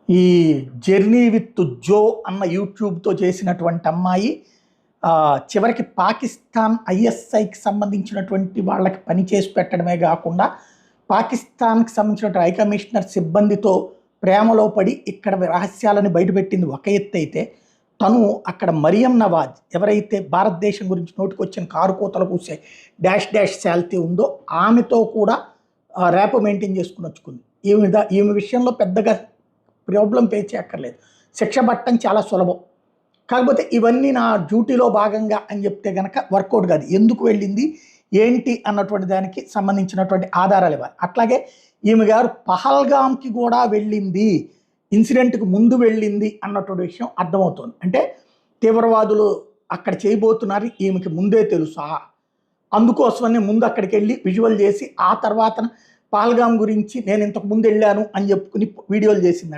ఈ journey with Jo అన్న యూట్యూబ్తో చేసినటువంటి అమ్మాయి చివరికి పాకిస్తాన్ ఐఎస్ఐకి సంబంధించినటువంటి వాళ్ళకి పని చేసి పెట్టడమే కాకుండా పాకిస్తాన్కి సంబంధించినటువంటి హై కమిషనర్ సిబ్బందితో ప్రేమలో పడి ఇక్కడ రహస్యాలను బయటపెట్టింది ఒక ఎత్తు అయితే, తను అక్కడ మరియం నవాజ్ ఎవరైతే భారతదేశం గురించి నోటికొచ్చిన కారు కోతలు కూసే డాష్ డాష్ శాలిటీ ఉందో ఆమెతో కూడా ర్యాపో మెయింటైన్ చేసుకుని వచ్చుకుంది. ఈమె విషయంలో పెద్దగా ప్రాబ్లం ఫేస్ చేయక్కర్లేదు, శిక్ష పట్టడం చాలా సులభం. కాకపోతే ఇవన్నీ నా డ్యూటీలో భాగంగా అని చెప్తే కనుక వర్కౌట్ కాదు. ఎందుకు వెళ్ళింది ఏంటి అన్నటువంటి దానికి సంబంధించినటువంటి ఆధారాలు ఇవ్వాలి. అట్లాగే ఈమె గారు పహల్గామ్కి కూడా వెళ్ళింది, ఇన్సిడెంట్కి ముందు వెళ్ళింది అన్నటువంటి విషయం అర్థమవుతుంది. అంటే తీవ్రవాదులు అక్కడ చేయబోతున్నారు ఈమెకి ముందే తెలుసా, అందుకోసమని ముందు అక్కడికి వెళ్ళి విజువల్ చేసి ఆ తర్వాత పహల్గామ్ గురించి నేను ఇంతకు ముందు వెళ్ళాను అని చెప్పుకుని వీడియోలు చేసింది.